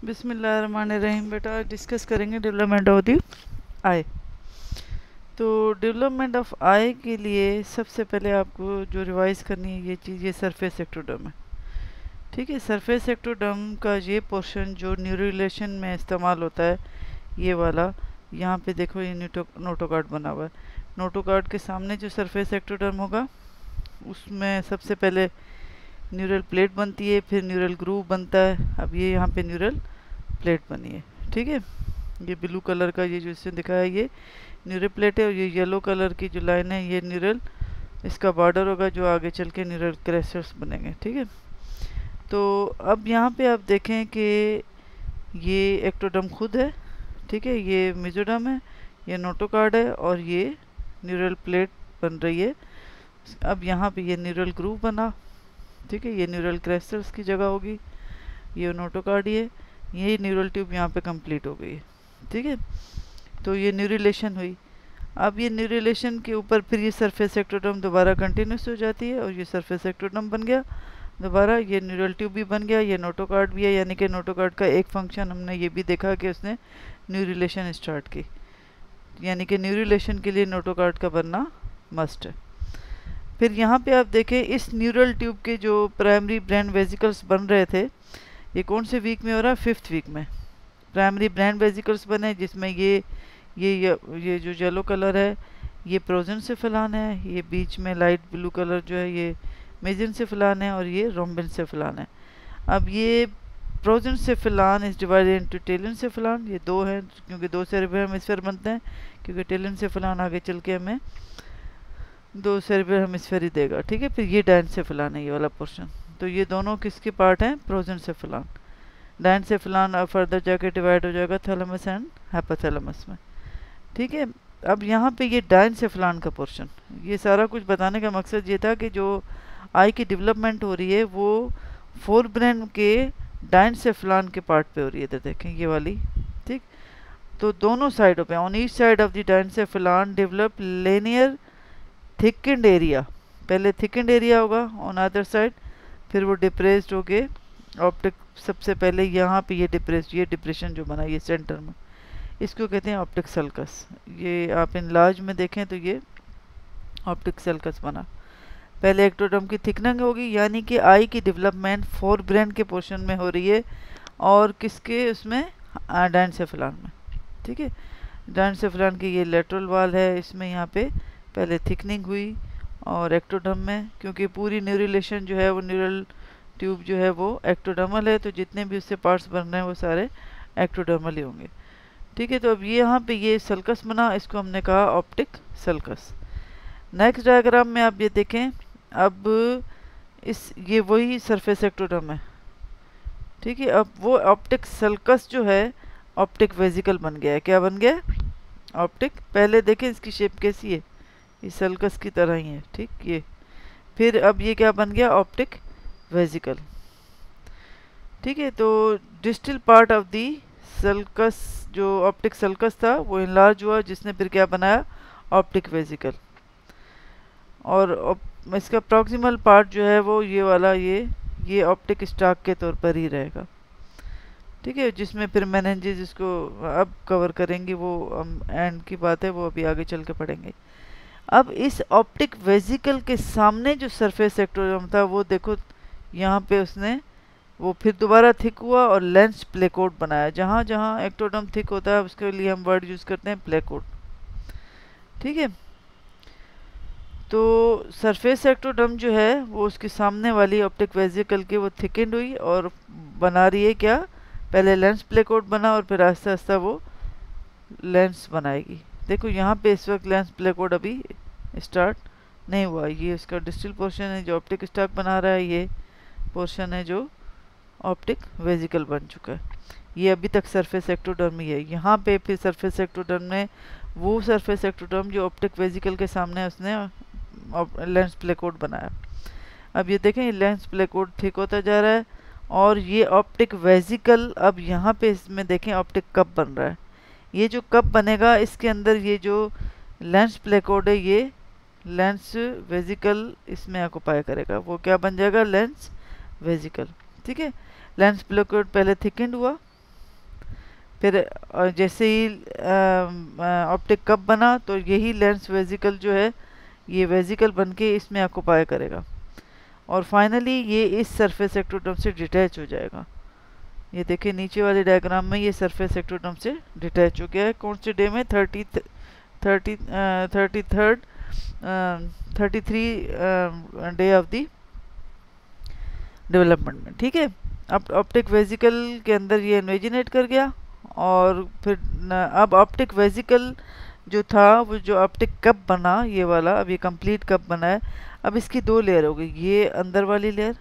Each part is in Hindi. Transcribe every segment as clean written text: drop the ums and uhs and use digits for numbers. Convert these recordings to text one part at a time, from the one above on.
बिस्मिल्लाहिर्रहमानिर्रहीम। बेटा डिस्कस करेंगे डेवलपमेंट ऑफ दी आई। तो डेवलपमेंट ऑफ आई के लिए सबसे पहले आपको जो रिवाइज करनी है ये चीज़, ये सरफेस एक्टोडर्म है। ठीक है, सरफेस एक्टोडर्म का ये पोर्शन जो न्यूरोरिलेशन में इस्तेमाल होता है, ये वाला यहाँ पे देखो, ये नोटोकार्ड बना हुआ है। नोटोकार्ड के सामने जो सरफेस एक्टोडर्म होगा उसमें सबसे पहले न्यूरल प्लेट बनती है, फिर न्यूरल ग्रूव बनता है। अब ये यहाँ पे न्यूरल प्लेट बनी है। ठीक है, ये ब्लू कलर का ये जो इससे दिखाया है ये न्यूरल प्लेट है, और ये येलो कलर की जो लाइन है ये न्यूरल, इसका बॉर्डर होगा जो आगे चल के न्यूरल क्रेस्टर्स बनेंगे। ठीक है, तो अब यहाँ पे आप देखें कि ये एक्टोडर्म खुद है। ठीक है, ये मेसोडर्म है, ये नोटोकार्ड है, और ये न्यूरल प्लेट बन रही है। अब यहाँ पे ये न्यूरल ग्रूव बना। ठीक है, ये न्यूरल क्रेस्टर्स की जगह होगी, ये नोटोकार्ड है, ये न्यूरल ट्यूब यहाँ पे कंप्लीट हो गई है। ठीक है, तो ये न्यूरिलेशन हुई। अब ये न्यूरिलेशन के ऊपर फिर ये सरफेस एक्टोडर्म दोबारा कंटिन्यूस हो जाती है, और ये सरफेस एक्टोडर्म बन गया दोबारा, ये न्यूरल ट्यूब भी बन गया, ये नोटोकार्ड भी है। यानी कि नोटोकार्ड का एक फंक्शन हमने ये भी देखा कि उसने न्यूरिलेशन स्टार्ट की, यानी कि न्यूरिलेशन के लिए नोटोकार्ड का बनना मस्ट है। फिर यहाँ पे आप देखें, इस न्यूरल ट्यूब के जो प्राइमरी ब्रेन वेसिकल्स बन रहे थे, ये कौन से वीक में हो रहा है? 5th वीक में प्राइमरी ब्रेन वेसिकल्स बने, जिसमें ये जो येलो कलर है ये प्रोजेंसेफेलन है, ये बीच में लाइट ब्लू कलर जो है ये मेसेंसेफेलन है, और ये रोम्बेंसेफेलन है। अब ये प्रोजेंसेफेलन इज डिवाइडेड इनटू टेलेंसेफेलन, ये दो हैं क्योंकि दो सेरेब्रल हेमिस्फीयर बनते हैं, क्योंकि टेलेंसेफेलन आगे चल के हमें दो सेरेब्रल हेमिस्फीयर ही देगा। ठीक है, फिर ये डायंसेफेलन है, ये वाला पोर्शन। तो ये दोनों किसके पार्ट हैं? प्रोजेंसेफेलन। डायंसेफेलन अब फर्दर जाके डिवाइड हो जाएगा थैलेमस एंड हाइपोथैलेमस में। ठीक है, अब यहाँ पे ये डायंसेफेलन का पोर्शन, ये सारा कुछ बताने का मकसद ये था कि जो आई की डेवलपमेंट हो रही है वो फोर ब्रेन के डायंसेफेलन के पार्ट पे हो रही है। तो देखें ये वाली, ठीक, तो दोनों साइडों पे, on each side of the diencephalon develop linear thickened area. पहले थिकेंड एरिया होगा ऑन अदर साइड, फिर वो डिप्रेस्ड हो के ऑप्टिक, सबसे पहले यहाँ पे ये डिप्रेस्ड, ये डिप्रेशन जो बना ये सेंटर में, इसको कहते हैं ऑप्टिक सल्कस। ये आप इन लार्ज में देखें तो ये ऑप्टिक सल्कस बना। पहले एक्टोडर्म की थिकनिंग होगी, यानी कि आई की डेवलपमेंट फोर ब्रेन के पोर्शन में हो रही है, और किसके? उसमें डायंसेफेलन में। ठीक है, डायंसेफेलन की ये लेटरल वाल है, इसमें यहाँ पे पहले थिकनिंग हुई, और एक्टोडर्म में क्योंकि पूरी न्यूरिलेशन जो है वो न्यूरल ट्यूब जो है वो एक्टोडर्मल है, तो जितने भी उससे पार्ट्स बन रहे हैं वो सारे एक्टोडर्मल ही होंगे। ठीक है, तो अब ये यहाँ पे ये सल्कस बना, इसको हमने कहा ऑप्टिक सल्कस। नेक्स्ट डायग्राम में आप ये देखें, अब ये वही सरफेस एक्टोडर्म है। ठीक है, अब वो ऑप्टिक सल्कस जो है ऑप्टिक वेसिकल बन गया है। क्या बन गया? ऑप्टिक। पहले देखें इसकी शेप कैसी है, ये सल्कस की तरह ही है। ठीक, ये फिर अब ये क्या बन गया? Optic vesicle. ठीक है, तो distal part of the sulcus, जो ऑप्टिक सल्कस था वो इनलार्ज हुआ, जिसने फिर क्या बनाया? Optic vesicle. और इसका प्रॉक्सिमल पार्ट जो है वो ये वाला, ये ऑप्टिक स्टॉक के तौर पर ही रहेगा। ठीक है, जिसमें फिर मेनिंजेस इसको अब कवर करेंगे, वो एंड की बात है, वो अभी आगे चल के पढ़ेंगे। अब इस ऑप्टिक वेसिकल के सामने जो सरफेस एक्टोडर्म था वो देखो, यहाँ पे उसने वो फिर दोबारा थिक हुआ और लेंस प्लेकोड बनाया। जहाँ जहाँ एक्टोडर्म थिक होता है उसके लिए हम वर्ड यूज़ करते हैं प्लेकोड। ठीक है, तो सरफेस एक्टोडर्म जो है वो उसके सामने वाली ऑप्टिक वेसिकल की वो थिकेंड हुई और बना रही है क्या? पहले लेंस प्लेकोड बना, और फिर आहिस्ता आहिस्ता वो लेंस बनाएगी। देखो यहाँ पे इस वक्त लेंस प्लेकोड अभी स्टार्ट नहीं हुआ, ये इसका डिस्टल पोर्शन है जो ऑप्टिक स्टॉक बना रहा है, ये पोर्शन है जो ऑप्टिक वेसिकल बन चुका है। ये अभी तक सरफेस एक्टोडर्म ही है। यहाँ पे फिर सरफेस एक्टोडर्म ने वो सरफेस एक्टोडर्म जो ऑप्टिक वेसिकल के सामने उसने लेंस प्लेकोड बनाया। अब ये देखें, ये लेंस प्लेकोड ठीक होता जा रहा है, और ये ऑप्टिक वेसिकल अब यहाँ पे इसमें देखें ऑप्टिक कप बन रहा है। ये जो कप बनेगा इसके अंदर ये जो लेंस प्लेकोड है ये लेंस वेसिकल इसमें ऑक्युपाई करेगा, वो क्या बन जाएगा? Lens vesicle. ठीक है, लेंस प्लेकोड पहले थिकेंड हुआ, फिर जैसे ही ऑप्टिक कप बना तो यही लेंस वेजिकल जो है ये वेजिकल बन के इसमें ऑक्यूपाई करेगा और फाइनली ये इस सरफेस एक्टोडर्म से डिटैच हो जाएगा। ये देखिए नीचे वाले डायग्राम में ये सरफेस एक्टोडर्म से डिटैच हो गया है। कौन से डे में? 33 डे ऑफ द डेवलपमेंट में। ठीक है, अब ऑप्टिक वेजिकल के अंदर ये इन्वेजिनेट कर गया और फिर अब ऑप्टिक वेजिकल जो था वो जो ऑप्टिक कप बना ये वाला, अब ये कंप्लीट कप बना है। अब इसकी दो लेयर हो गई, ये अंदर वाली लेयर,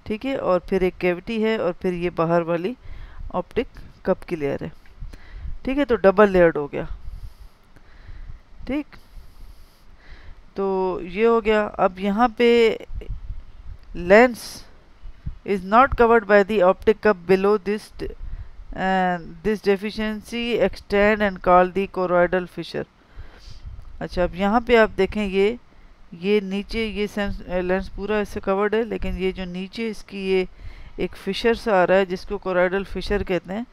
ठीक है, और फिर एक कैविटी है और फिर ये बाहर वाली ऑप्टिक कप की लेयर है। ठीक है, तो डबल लेयर्ड हो गया। ठीक, तो ये हो गया। अब यहाँ पे lens is not covered by the optic cup below this deficiency extend and called the choroidal fissure। अच्छा, अब यहाँ पे आप देखें ये नीचे ये लेंस पूरा इससे कवर्ड है, लेकिन ये जो नीचे इसकी ये एक फिशर सा आ रहा है जिसको कोरोइडल फिशर कहते हैं,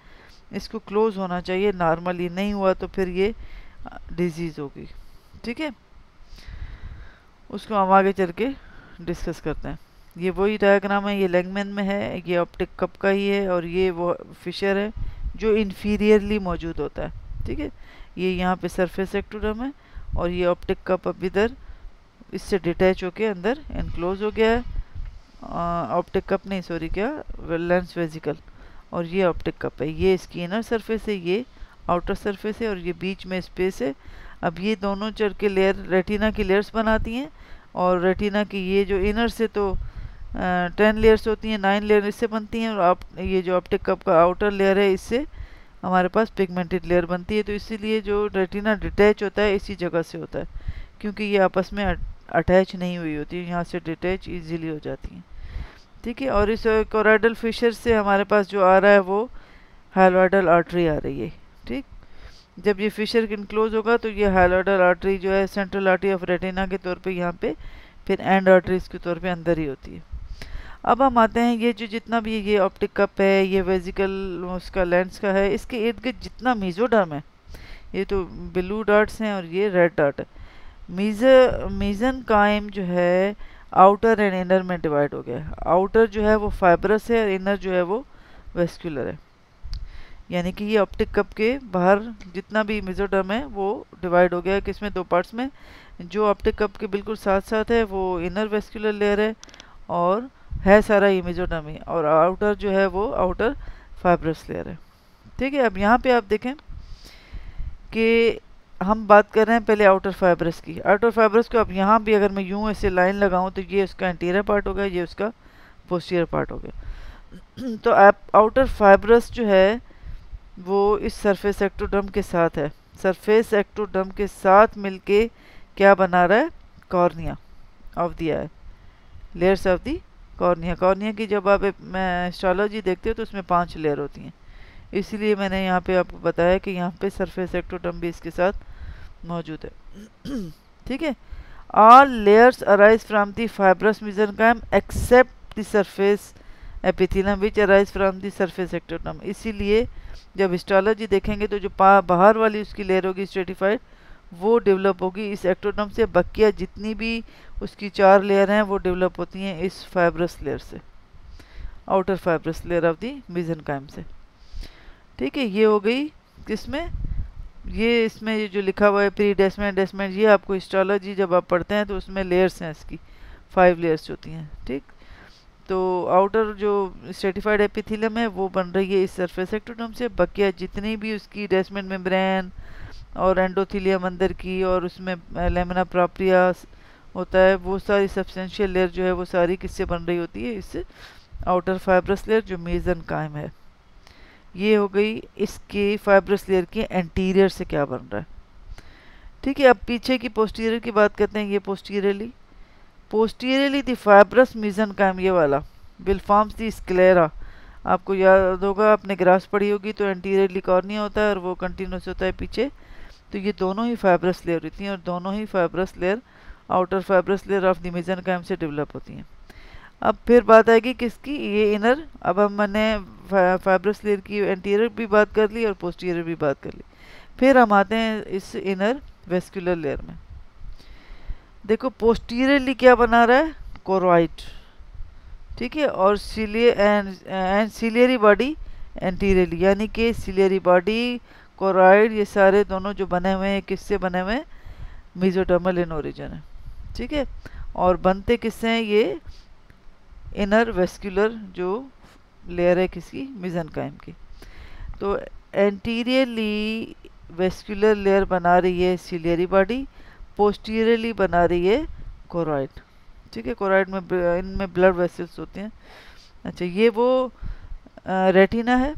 इसको क्लोज होना चाहिए। नॉर्मली नहीं हुआ तो फिर ये डिजीज़ होगी। ठीक है, उसको हम आगे चल के डिस्कस करते हैं। ये वही डायग्राम है, ये लैंगमैन में है, ये ऑप्टिक कप का ही है और ये वो फिशर है जो इन्फीरियरली मौजूद होता है। ठीक है, ये यहाँ पे सरफेस एक्टोडर्म है और ये ऑप्टिक कप अब इधर इससे डिटैच होके अंदर एनक्लोज हो गया है। ऑप्टिक कप नहीं, सॉरी, क्या लेंस वेजिकल, और ये ऑप्टिक कप है। ये इसकी इनर सरफेस है, ये आउटर सरफेस है और ये बीच में स्पेस है। अब ये दोनों चढ़ के लेयर रेटिना की लेयर्स बनाती हैं और रेटिना की ये जो इनर से तो 10 लेयर्स होती हैं, 9 लेयर इससे बनती हैं, और ये जो ऑप्टिक कप का आउटर लेयर है इससे हमारे पास पिगमेंटेड लेयर बनती है। तो इसीलिए जो रेटिना डिटैच होता है इसी जगह से होता है, क्योंकि ये आपस में अटैच नहीं हुई होती है, यहाँ से डिटैच इजीली हो जाती हैं। ठीक है, और इस कोरोइडल फिशर से हमारे पास जो आ रहा है वो हाइलोइडल आर्टरी आ रही है। ठीक, जब ये फिशर इनक्लोज होगा तो ये हाइलोइडल आर्टरी जो है सेंट्रल आर्टरी ऑफ रेटिना के तौर पे यहाँ पे, फिर एंड आर्टरीज के तौर पे अंदर ही होती है। अब हम आते हैं ये जो जितना भी ये ऑप्टिक कप है, ये वेजिकल उसका लेंस का है, इसके इर्द गिर्द जितना मेसोडर्म है, ये तो ब्लू डॉट्स हैं और ये रेड डॉट है। मेसेनकाइम जो है आउटर एंड इनर में डिवाइड हो गया। आउटर जो है वो फाइब्रस है और इनर जो है वो वेस्कुलर है। यानी कि ये ऑप्टिक कप के बाहर जितना भी मेसोडर्म है वो डिवाइड हो गया है किसमें? दो पार्ट्स में। जो ऑप्टिक कप के बिल्कुल साथ साथ है वो इनर वेस्कुलर लेयर है और है सारा ये मेसोडर्म ही, और आउटर जो है वो आउटर फाइब्रस लेयर है। ठीक है, अब यहाँ पे आप देखें कि हम बात कर रहे हैं पहले आउटर फाइब्रस की। आउटर फाइब्रस को अब यहाँ भी अगर मैं यूँ ऐसे लाइन लगाऊँ तो ये उसका एंटीरियर पार्ट हो गया, ये उसका पोस्टीरियर पार्ट हो गया। तो आप आउटर फाइब्रस जो है वो इस सरफेस एक्टोडर्म के साथ है। सरफेस एक्टोडर्म के साथ मिलके क्या बना रहा है? Cornea of the I, layers of the cornea. Cornea की जब आप हिस्टोलॉजी देखते हो तो उसमें 5 लेयर होती हैं, इसीलिए मैंने यहाँ पे आपको बताया कि यहाँ पे सरफेस एक्टोडर्म भी इसके साथ मौजूद है। ठीक है, all layers arise from the fibrous mesenchyme except the surface epithelium which arise from the surface ectoderm. इसीलिए जब हिस्टोलॉजी देखेंगे तो जो बाहर वाली उसकी लेयर होगी स्ट्रेटिफाइड, वो डेवलप होगी इस एक्टोडर्म से। बकिया जितनी भी उसकी 4 लेयर हैं वो डेवलप होती हैं इस फाइब्रस लेयर से, outer fibrous layer of the mesenchyme से। ठीक है, ये हो गई किसमें? ये इसमें ये जो लिखा हुआ है प्री डेस्मेंट डेस्मेंट, ये आपको हिस्टोलॉजी जब आप पढ़ते हैं तो उसमें लेयर्स हैं, इसकी 5 लेयर्स होती हैं। ठीक, तो आउटर जो स्ट्रेटिफाइड एपिथेलियम है वो बन रही है इस सरफेस एक्टोडर्म से। बकिया जितनी भी उसकी डेस्मेंट मेम्ब्रेन और एंडोथेलियम अंदर की और उसमें लेमिना प्रोप्रिया होता है, वो सारी सब्सटेंशियल लेयर जो है वो सारी किससे बन रही होती है? इससे आउटर फाइब्रस लेयर जो मेसेनकाइम है। ये हो गई इसके फाइब्रस लेयर के एंटीरियर से क्या बन रहा है। ठीक है, अब पीछे की पोस्टीरियर की बात करते हैं। ये पोस्टीरियरली द फाइब्रस मेसेनकाइम, ये वाला विल फॉर्म्स द स्क्लेरा। आपको याद होगा, आपने ग्रास पढ़ी होगी, तो एंटीरियरली कॉर्निया होता है और वो कंटिन्यूस होता है पीछे। तो ये दोनों ही फाइब्रस लेयर होती हैं और दोनों ही fibrous layer outer fibrous layer of the mesenchyme से डेवलप होती हैं। अब फिर बात आएगी किसकी, ये इनर। अब हम मैंने फाइब्रस लेयर की एंटीरियर भी बात कर ली और पोस्टीरियर भी बात कर ली। फिर हम आते हैं इस इनर वेस्कुलर लेयर में। देखो पोस्टीरियरली क्या बना रहा है, कोरॉइड, ठीक है, और सिलियरी बॉडी एंटीरियरली, यानी कि सिलियरी बॉडी, कोरॉइड, ये सारे दोनों जो बने हुए हैं किससे बने हुए हैं, मेसोडर्मल इन ओरिजिन है, ठीक है। और बनते किससे हैं, ये इनर वेस्कुलर जो लेयर है किसकी, मेसेनकाइम की। तो एंटीरियरली वेस्कुलर लेयर बना रही है सिलियरी बॉडी, पोस्टीरियरली बना रही है कोरॉइड, ठीक है। कोरॉइड में इनमें ब्लड वेसल्स होते हैं। अच्छा, ये वो रेटिना है,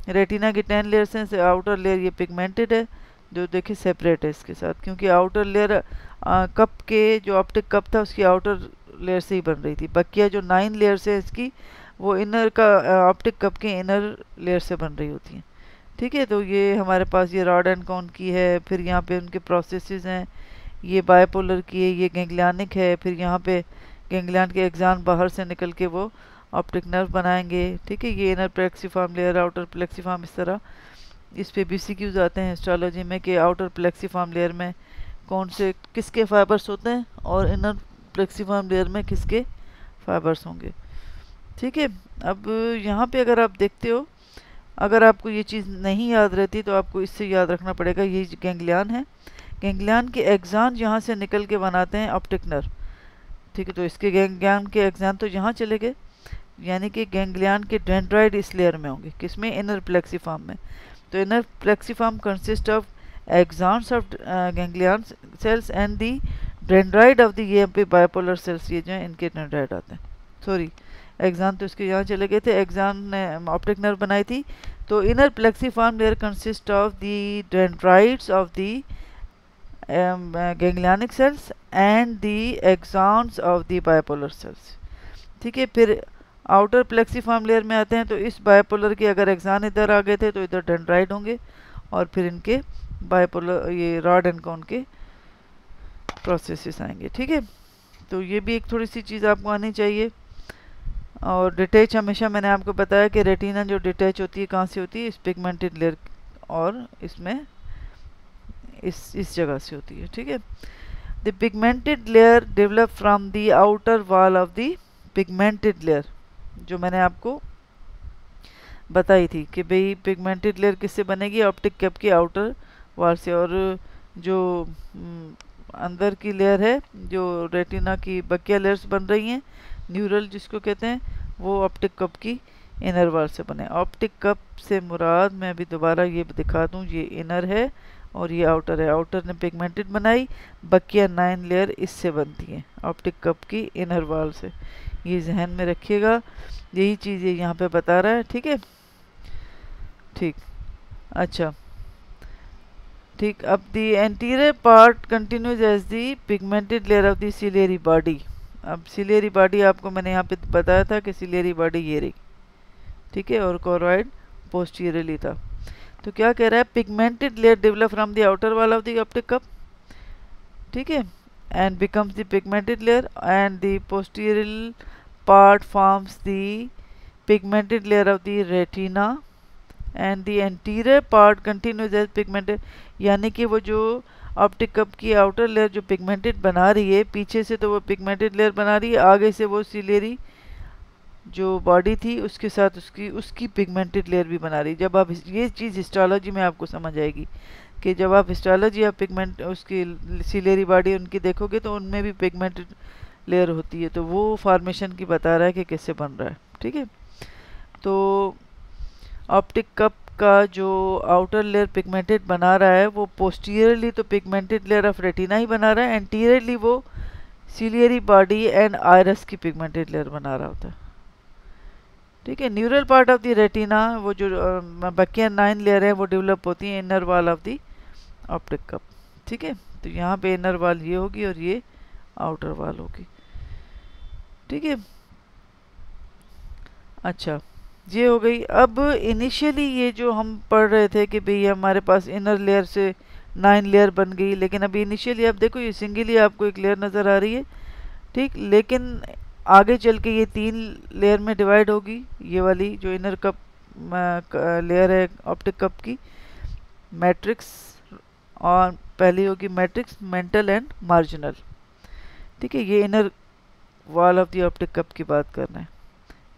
रेटिना की 10 लेयर्स हैं। आउटर लेयर ये पिगमेंटेड है, जो देखिए सेपरेट है इसके साथ, क्योंकि आउटर लेयर कप के जो ऑप्टिक कप था उसकी आउटर लेयर से ही बन रही थी। बकिया जो 9 लेयर्स है इसकी, वो इनर का ऑप्टिक कप के इनर लेयर से बन रही होती हैं, ठीक है। तो ये हमारे पास ये रॉड एंड कोन की है, फिर यहाँ पे उनके प्रोसेसेस हैं, ये बायपोलर की है, ये गैंग्लियनिक है, फिर यहाँ पे गैंग्लियन के एक्सान बाहर से निकल के वो ऑप्टिक नर्व बनाएंगे, ठीक है। ये inner plexiform layer, outer plexiform, इस तरह इस पे BCQs आते हैं हिस्टोलॉजी में कि आउटर प्लेक्सीफॉर्म लेयर में कौन से किसके फाइबर्स होते हैं और इनर प्लेक्सीफॉर्म लेयर में किसके फाइबर्स होंगे, ठीक है। अब यहाँ पे अगर आप देखते हो, अगर आपको ये चीज़ नहीं याद रहती तो आपको इससे याद रखना पड़ेगा, ये गैंग्लियन है, गैंग्लियन के एक्सान यहाँ से निकल के बनाते हैं ऑप्टिक नर्व, ठीक है। तो इसके गैंग्लियन के एक्सान तो यहाँ चले गए, यानी कि गैंग्लियन के डेंड्राइड इस लेयर में होंगे, किसमें, इनर प्लेक्सीफॉर्म में। तो inner plexiform consist of axons of ganglion cells and the dendrite of the, ये पे बायपोलर सेल्स ये जो है इनके डेंड्राइड आते हैं। सॉरी, एक्सान तो इसके यहाँ चले गए थे, एक्सान ने ऑप्टिक नर्व बनाई थी। तो inner plexiform layer consist of the dendrites of the ganglionic cells and the axons of the bipolar cells, ठीक है। फिर आउटर प्लेक्सीफॉर्म लेयर में आते हैं, तो इस बायपोलर के अगर एक्सान इधर आ गए थे तो इधर डेंड्राइड होंगे, और फिर इनके बायपोलर ये रॉड एंड कोन के प्रोसेसेस आएंगे, ठीक है। तो ये भी एक थोड़ी सी चीज़ आपको आनी चाहिए। और डिटैच हमेशा मैंने आपको बताया कि रेटिना जो डिटैच होती है कहाँ से होती है, इस पिगमेंटेड लेयर और इसमें इस जगह से होती है, ठीक है। The pigmented layer develop from the outer wall of the pigmented layer, जो मैंने आपको बताई थी कि भाई पिगमेंटेड लेयर किससे बनेगी, ऑप्टिक कैप की आउटर वॉल से। और जो अंदर की लेयर है, जो रेटिना की बकिया लेयर्स बन रही हैं, न्यूरल जिसको कहते हैं, वो ऑप्टिक कप की इनर वॉल से बने। ऑप्टिक कप से मुराद, मैं अभी दोबारा ये दिखा दूं, ये इनर है और ये आउटर है। आउटर ने पिगमेंटेड बनाई, बकिया 9 लेयर इससे बनती हैं ऑप्टिक कप की इनर वॉल से। ये जहन में रखिएगा, यही चीज़ ये यहाँ पे बता रहा है, ठीक है, ठीक। अच्छा, ठीक। अब the anterior part continues as the pigmented layer of the ciliary body. अब सिलियरी बॉडी आपको मैंने यहाँ पे बताया था कि सिलियरी बॉडी ये रही, ठीक है, और कोरॉइड पोस्टीरियरली था। तो क्या कह रहा है, pigmented layer develop from the outer wall of the optic cup, ठीक है, and becomes the pigmented layer, and the posterior part forms the pigmented layer of the retina, and the anterior part continues as pigmented, यानी कि वो जो ऑप्टिक कप की आउटर लेयर जो पिगमेंटेड बना रही है, पीछे से तो वो पिगमेंटेड लेयर बना रही है, आगे से वो सिलियरी जो बॉडी थी उसके साथ उसकी पिगमेंटेड लेयर भी बना रही है। जब आप ये चीज़ हिस्टोलॉजी में आपको समझ आएगी कि जब आप हिस्टोलॉजी या पिगमेंट उसकी सिलियरी बॉडी उनकी देखोगे तो उनमें भी पिगमेंटेड लेयर होती है, तो वो फॉर्मेशन की बता रहा है कि कैसे बन रहा है, ठीक है। तो ऑप्टिक कप का जो आउटर लेयर पिगमेंटेड बना रहा है, वो पोस्टीरियरली तो पिगमेंटेड लेयर ऑफ रेटिना ही बना रहा है, एंटीरियरली वो सिलियरी बॉडी एंड आयरस की पिगमेंटेड लेयर बना रहा होता है, ठीक है। Neural part of the retina, वो जो बकिया 9 लेयर है, वो डेवलप होती है inner wall of the optic cup, ठीक है। तो यहाँ पे इनर वॉल ये होगी और ये आउटर वॉल होगी, ठीक है। अच्छा, ये हो गई। अब इनिशियली ये जो हम पढ़ रहे थे कि भाई हमारे पास इनर लेयर से 9 लेयर बन गई, लेकिन अभी इनिशियली आप देखो ये सिंगली आपको एक लेयर नज़र आ रही है, ठीक। लेकिन आगे चल के ये 3 लेयर में डिवाइड होगी। ये वाली जो इनर कप लेयर है ऑप्टिक कप की, मैट्रिक्स, और पहली होगी मैट्रिक्स, मेंटल एंड मार्जिनल। ठीक है, ये inner wall of the optic cup की बात कर रहे हैं,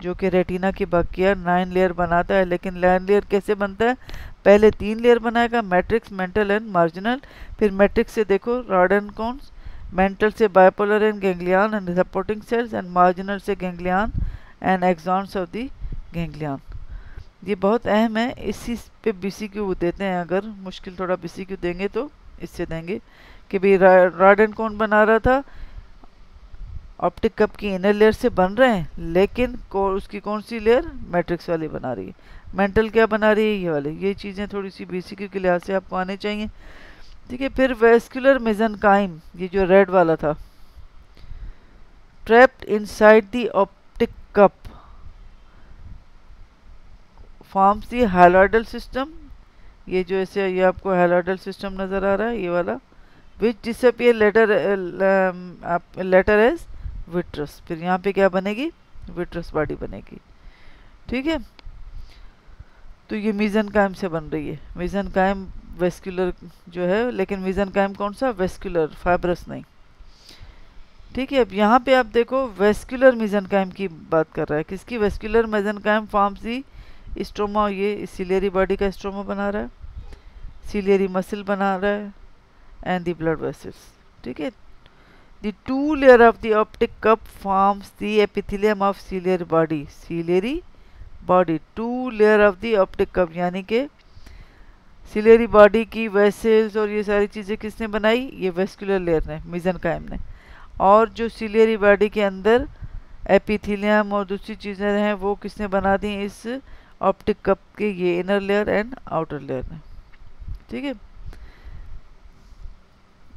जो कि रेटिना की बाकिया 9 लेयर बनाता है। लेकिन 9 लेयर कैसे बनता है? पहले 3 लेयर बनाएगा, मैट्रिक्स, मेंटल एंड मार्जिनल। फिर मैट्रिक्स से देखो रॉड एंड कोन्स, मेंटल से bipolar and ganglion and supporting cells, and marginal से ganglion and axons of the ganglion. ये बहुत अहम है, इसी पे बीसीक्यू देते हैं। अगर मुश्किल थोड़ा बीसीक्यू देंगे तो इससे देंगे कि भाई रॉड एंड कोन बना रहा था, ऑप्टिक कप की इनर लेयर से बन रहे हैं, लेकिन उसकी कौन सी लेयर? मैट्रिक्स वाली बना रही है। मेंटल क्या बना रही है? ये वाली। ये चीज़ें थोड़ी सी बीसीक्यू के लिहाज से आपको आने चाहिए। ठीक है, फिर वेस्कुलर मेसेनकाइम, ये जो रेड वाला था, trapped inside the optic cup forms the hyaloidal system. ये जो ऐसे ये आपको हाइलोइडल सिस्टम नजर आ रहा है, ये वाला, विच डिसअपियर लेटर एज विट्रस। फिर यहाँ पे क्या बनेगी? विट्रस बॉडी बनेगी। ठीक है, तो ये मेसेनकाइम से बन रही है। मेसेनकाइम वेस्कुलर जो है, लेकिन मेसेनकाइम कौन सा? वेस्कुलर, फाइब्रस नहीं। ठीक है, अब यहाँ पे आप देखो वेस्कुलर मेसेनकाइम की बात कर रहा है। किसकी? वेस्कुलर मेसेनकाइम फॉर्म्स दी स्ट्रोमा। ये सिलियरी बॉडी का स्ट्रोमा बना रहा है, सिलियरी मसल बना रहा है, एंड दी ब्लड वेसल्स। ठीक है, the 2 layer of the optic cup forms the epithelium of ciliary body. Ciliary body, 2 layer of the optic cup, यानी कि सिलियरी बॉडी की वेसल्स और ये सारी चीज़ें किसने बनाई? ये वेस्कुलर लेयर ने, मेसेनकाइम ने। और जो सिलियरी बॉडी के अंदर एपिथेलियम और दूसरी चीज़ें हैं वो किसने बना दी? इस ऑप्टिक कप के ये inner layer and outer layer ने। ठीक है,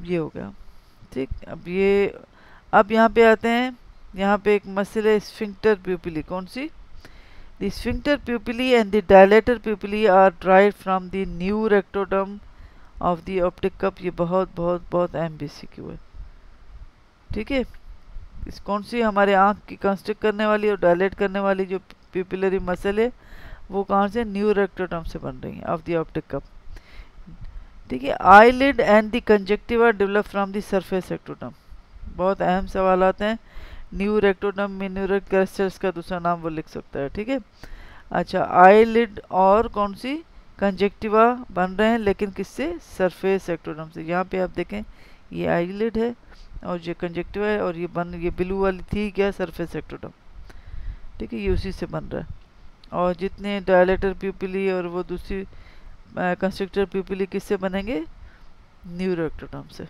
ये हो गया। ठीक, अब यहाँ पे आते हैं। यहाँ पे एक मसल है स्फिंक्टर प्यूपिली। कौन सी? The sphincter pupillae and the dilator pupillae are derived from the neuroectoderm of the optic cup. ये बहुत बहुत बहुत अहम बीसीक्यू है। ठीक है, इस कौन सी हमारे आँख की कंस्ट्रक्ट करने वाली और डायलेट करने वाली जो प्यूपिलरी मसल है वो कहाँ से? न्यू रेक्टोडम से बन रही है ऑफ द ऑप्टिक कप। ठीक है, eyelid and the conjunctiva develop from the surface ectoderm. बहुत अहम सवाल आते हैं। न्यू रेक्टोडम में न्यूरल क्लस्टर्स का दूसरा नाम वो लिख सकता है। ठीक है, अच्छा, आईलिड और कौन सी? कंजक्टिवा बन रहे हैं, लेकिन किससे? सरफेस रेक्टोडम से। यहाँ पे आप देखें ये आईलिड है और ये कंजक्टिवा है, और ये ब्लू वाली थी क्या? सरफेस रेक्टोडम। ठीक है, ये उसी से बन रहा है। और जितने डायलेटर प्यूपिली और वो दूसरी कंस्ट्रक्टर प्यूपिली किससे बनेंगे? न्यू रेक्टोडम से।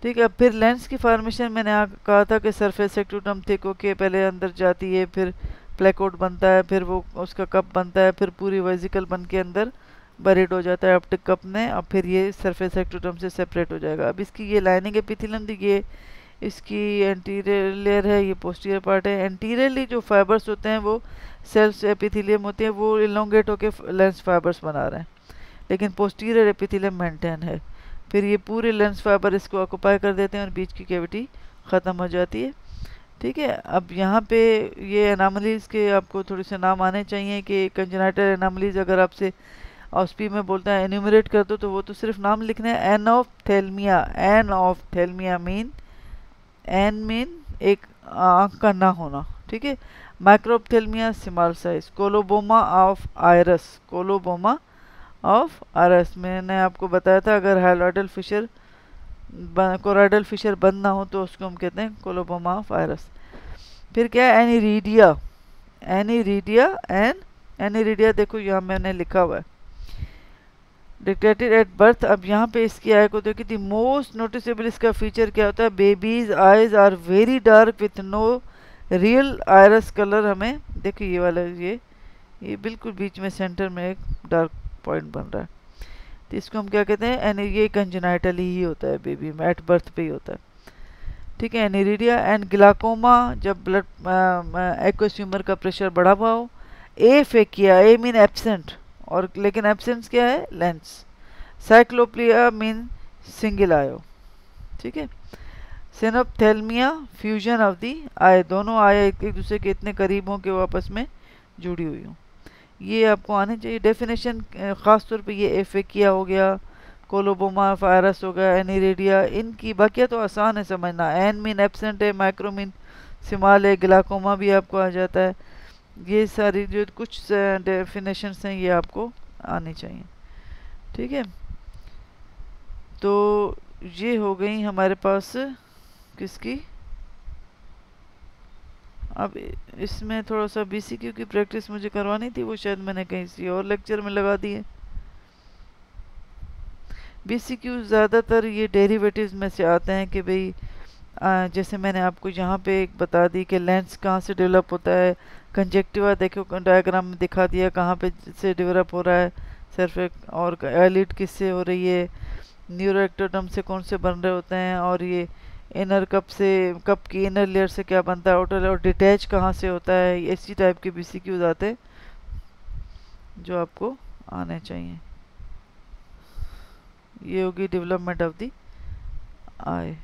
ठीक है, अब फिर लेंस की फॉर्मेशन मैंने कहा था कि सरफेस रेक्टोडम थिक होके पहले अंदर जाती है, फिर प्लेकोट बनता है, फिर वो उसका कप बनता है, फिर पूरी वेजिकल बन के अंदर बरीड हो जाता है ऑप्टिक कप में, और फिर ये सरफेस रेक्टोडम से सेपरेट हो जाएगा। अब इसकी ये लाइनिंग एपिथेलियम थी, ये इसकी एंटीरियर लेयर है, ये पोस्टीरियर पार्ट है। एंटीरियरली जो फाइबर्स होते हैं वो सेल्स एपिथेलियम होते हैं, वो इलोंगेट होके लेंस फाइबर्स बना रहे हैं, लेकिन पोस्टीरियर एपिथेलियम मेंटेन है। फिर ये पूरे लेंस फाइबर इसको ऑक्यूपाई कर देते हैं और बीच की कैविटी ख़त्म हो जाती है। ठीक है, अब यहाँ पे ये एनामलीज के आपको थोड़े से नाम आने चाहिए कि कंजेनाइटल एनामलीज अगर आपसे ऑस्पी में बोलता है एन्यूमरेट कर दो, तो वो तो सिर्फ नाम लिखना है। Anophthalmia, anophthalmia mean, an mean एक आँख का ना होना। ठीक है, microphthalmia small size. Coloboma of iris, coloboma of iris मैंने आपको बताया था, अगर हाइलोइडल फिशर कोराइडल फिशर बंद ना हो तो उसको हम कहते हैं कोलोबोमा ऑफ आयरस। फिर क्या है? एनीरिडिया, एनीरिडिया एंड एनीरिडिया देखो यहाँ मैंने लिखा हुआ है डिक्टेटेड एट बर्थ। अब यहाँ पे इसकी आई को देखिए, द मोस्ट नोटिसेबल इसका फीचर क्या होता है? Babies eyes are very dark with no real iris colour. हमें देखिए ये वाला ये बिल्कुल बीच में सेंटर में एक डार्क पॉइंट बन रहा है, तो इसको हम क्या कहते हैं? एंड ये कंजेनाइटली ही होता है, बेबी में एट बर्थ पे ही होता है। ठीक है, एनीरिडिया एंड ग्लाकोमा जब ब्लड एक्वस ह्यूमर का प्रेशर बढ़ा हुआ हो। एफेकिया, ए मीन एब्सेंट, और लेकिन एब्सेंस क्या है? लेंस। साइक्लोप्लिया मीन सिंगल आयो। ठीक है, सिनोप्थेल्मिया, फ्यूजन ऑफ दी आई, दोनों आई एक दूसरे के इतने करीब हों कि वो आपस में जुड़ी हुई हों। ये आपको आने चाहिए। डेफिनेशन ख़ास तौर पे ये एफेकिया हो गया, कोलोबोमा वायरस हो गया, एनीरेडिया, इनकी बाकी तो आसान है समझना। एन मीन एब्सेंट है, माइक्रो मीन सिमाल है, ग्लाकोमा भी आपको आ जाता है। ये सारी जो कुछ डेफिनेशंस हैं ये आपको आनी चाहिए, ठीक है। तो ये हो गई हमारे पास किसकी, अब इसमें थोड़ा सा बीसीक्यू की प्रैक्टिस मुझे करवानी थी, वो शायद मैंने कहीं सी और लेक्चर में लगा दी है। बीसीक्यू ज़्यादातर ये डेरिवेटिव्स में से आते हैं कि भाई जैसे मैंने आपको यहाँ पे एक बता दी कि लेंस कहाँ से डेवलप होता है, कंजक्टिवा देखो डायग्राम में दिखा दिया कहाँ पे से डेवलप हो रहा है, सिर्फ और एलिट किससे हो रही है, न्यूरोएक्टोडर्म से कौन से बन रहे होते हैं, और ये इनर कप से, कप की इनर लेयर से क्या बनता है, आउटर लेयर, और डिटैच कहाँ से होता है, इसी टाइप के बीसीक्यूज आते हैं जो आपको आने चाहिए। ये होगी डेवलपमेंट ऑफ द आई।